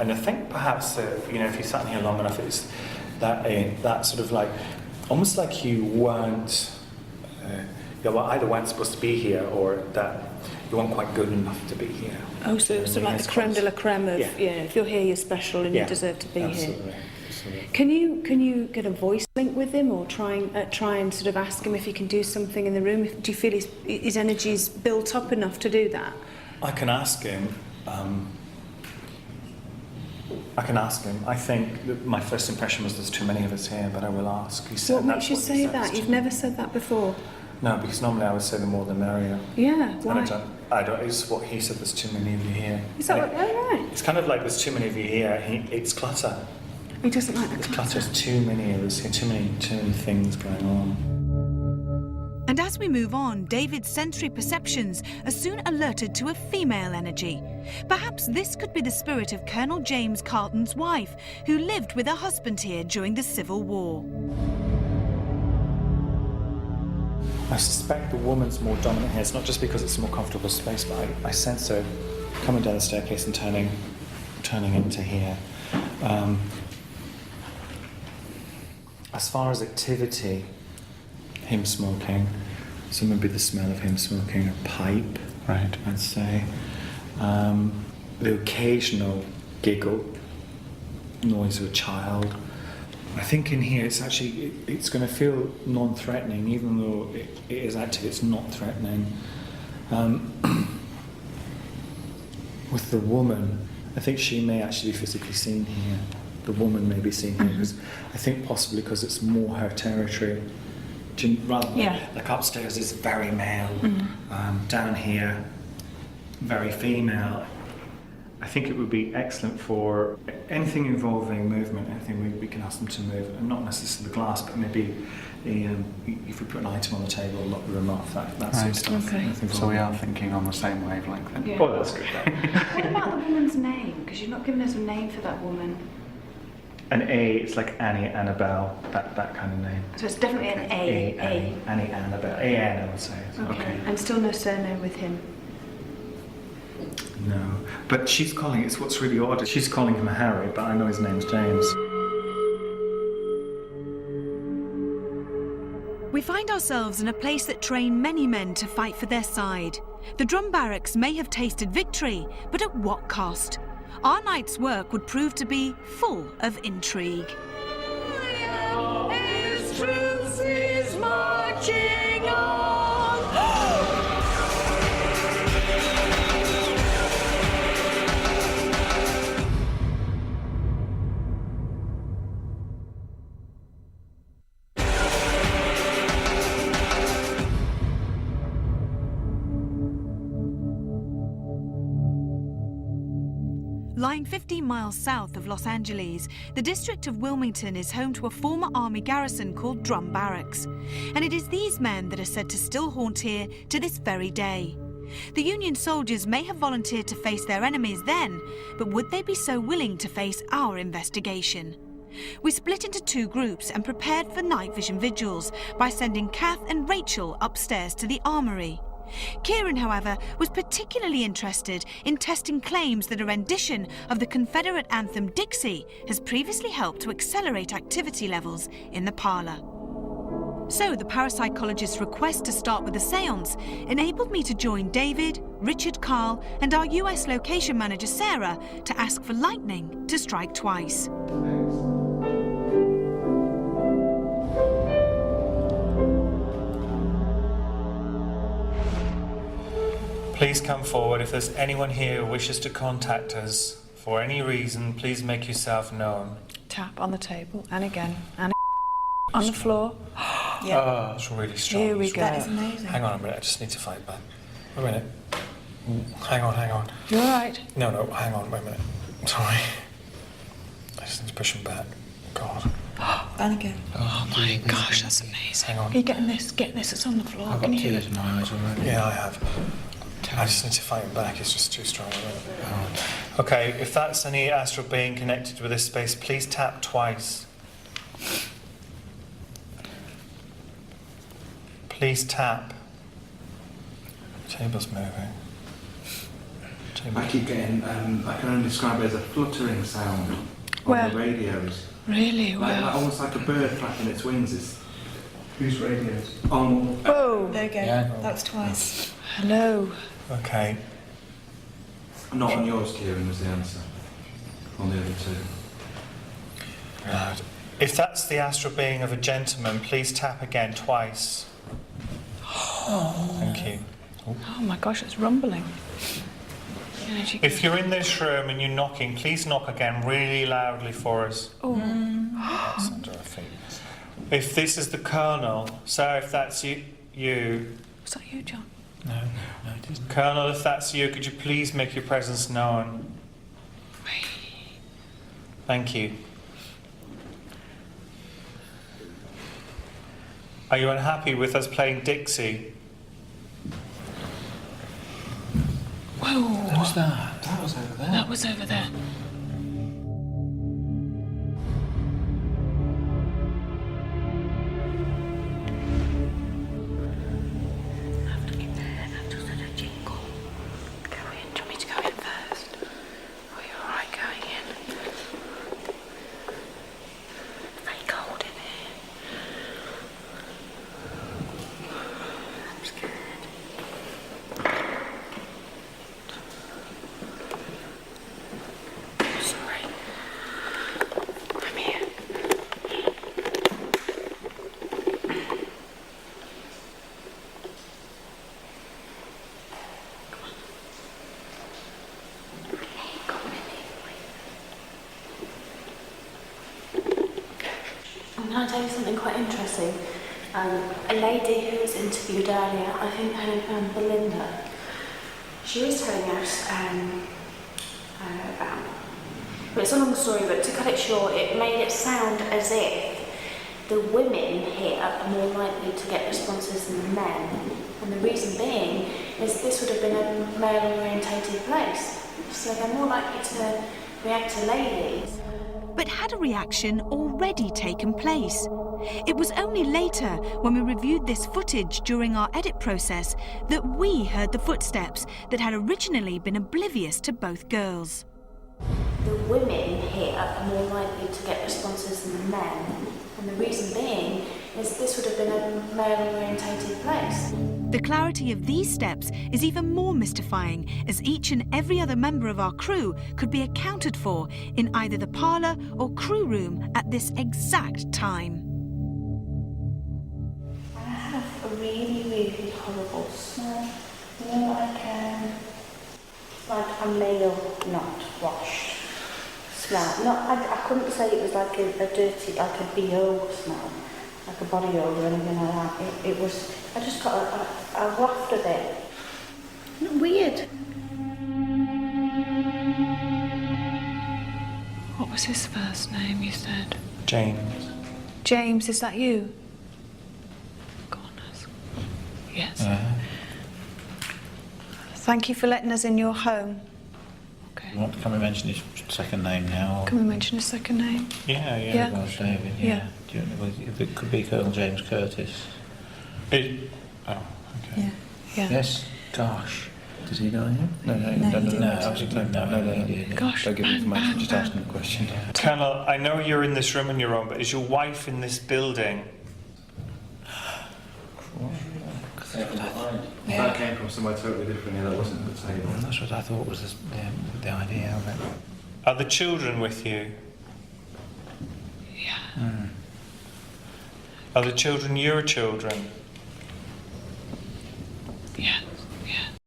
And I think perhaps, if you sat in here long enough, it's that sort of like, almost like you weren't, either weren't supposed to be here or that you weren't quite good enough to be here. Oh, so like the creme de la creme of, if you're here, you're special and you deserve to be here. Absolutely. Can you get a voice link with him, or try and sort of ask him if he can do something in the room? Do you feel his energy's built up enough to do that? I can ask him. I think that my first impression was there's too many of us here, but I will ask. What makes you say that? You've never said that before. No, because normally I would say the more the merrier. Yeah, why? I don't. It's what he said. There's too many of you here. Is that what? Oh, right. It's kind of like there's too many of you here. It's clutter. He doesn't like the clutter. There's too many of us here. Too many things going on. And as we move on, David's sensory perceptions are soon alerted to a female energy. Perhaps this could be the spirit of Colonel James Carlton's wife, who lived with her husband here during the Civil War. I suspect the woman's more dominant here. It's not just because it's a more comfortable space, but I sense her coming down the staircase and turning into here. As far as activity, him smoking, so maybe the smell of him smoking a pipe, right? I'd say. The occasional giggle, noise of a child. I think in here it's going to feel non-threatening, even though it is active. It's not threatening. With the woman, I think she may actually be physically seen here. The woman may be seen here because I think possibly because it's more her territory. Rather than, like upstairs is very male, down here very female. I think it would be excellent for anything involving movement, anything we can ask them to move, and not necessarily the glass, but maybe if we put an item on the table, lock the room off, that sort of stuff. Okay. So we are thinking on the same wavelength then? Yeah. Oh, that's good. What about the woman's name? Because you've not given us a name for that woman. An A, it's like Annie, Annabelle, that kind of name. So it's definitely an A. Annie, Annabelle. A-N, I would say. Okay. And still no surname with him? No. But she's calling, it's what's really odd, she's calling him Harry, but I know his name's James. We find ourselves in a place that train many men to fight for their side. The drum barracks may have tasted victory, but at what cost? Our night's work would prove to be full of intrigue. His truth is marching on. Lying 15 miles south of Los Angeles, the district of Wilmington is home to a former army garrison called Drum Barracks. And it is these men that are said to still haunt here to this very day. The Union soldiers may have volunteered to face their enemies then, but would they be so willing to face our investigation? We split into two groups and prepared for night vision vigils by sending Kath and Rachel upstairs to the armory. Kieran, however, was particularly interested in testing claims that a rendition of the Confederate anthem Dixie has previously helped to accelerate activity levels in the parlour. So the parapsychologist's request to start with a seance enabled me to join David, Richard, Carl and our US location manager Sarah to ask for lightning to strike twice. Please come forward. If there's anyone here who wishes to contact us for any reason, please make yourself known. Tap on the table, and again, and on the floor. Yeah. Oh, it's really strong. Here we go. That is amazing. Hang on a minute, I just need to fight back. Wait a minute. Hang on. You're all right. No, hang on, wait a minute. Sorry. I just need to push him back. God. And again. Oh my gosh, that's amazing. Hang on. Are you getting this? Get this, it's on the floor. I've got tears in my eyes already. Yeah, I have. I just need to fight him back, it's just too strong. Okay, if that's any astral being connected with this space, please tap twice. Please tap. The table's moving. I keep getting, I can only describe it as a fluttering sound on Where? the radios. Really? Like almost like a bird flapping its wings. Whose radios? On. Whoa. There you go. Yeah. That's twice. Hello. Okay. Not on yours, Kieran, was the answer. On the other two. Right. If that's the astral being of a gentleman, please tap again twice. Thank you. Oh my gosh, it's rumbling. If you're in this room and you're knocking, please knock again really loudly for us. Oh. That's under our feet. If this is the Colonel, sir, if that's you. Was that you, John? No, it isn't. Colonel, if that's you, could you please make your presence known? Thank you. Are you unhappy with us playing Dixie? Whoa. What was that? That was over there. That was over there. Can I tell you something quite interesting? A lady who was interviewed earlier, I think her name Belinda, she was telling us about, but it's a long story, but to cut it short, it made it sound as if the women here are more likely to get responses than the men. And the reason being is this would have been a male-orientated place, so they're more likely to react to ladies. But had a reaction already taken place? It was only later, when we reviewed this footage during our edit process, that we heard the footsteps that had originally been oblivious to both girls. The women here are more likely to get responses than the men, and the reason being is this would have been a male-orientated place. The clarity of these steps is even more mystifying, as each and every other member of our crew could be accounted for in either the parlour or crew room at this exact time. I have a really horrible smell. You know, like a male not washed smell. I couldn't say it was like a dirty, like a BO smell, like a body odour or anything like that. It was, I just got a waft of it. Isn't it weird? What was his first name, you said? James. James, is that you? Goodness. Yes. Thank you for letting us in your home. Okay. Can we mention his second name now? Can we mention his second name? Yeah. Well, David, Yeah. Do you know if it could be Colonel James Curtis? Okay. Yeah. Yes. Gosh. Did he know him? No, absolutely no. Gosh, Don't give bang, information, bang, just bang. asking a question. Colonel, I know you're in this room on your own, but is your wife in this building? That came from somewhere totally different, that wasn't the table. That's what I thought was the idea of it. Are the children with you? Yeah. Are the children your children? Yes.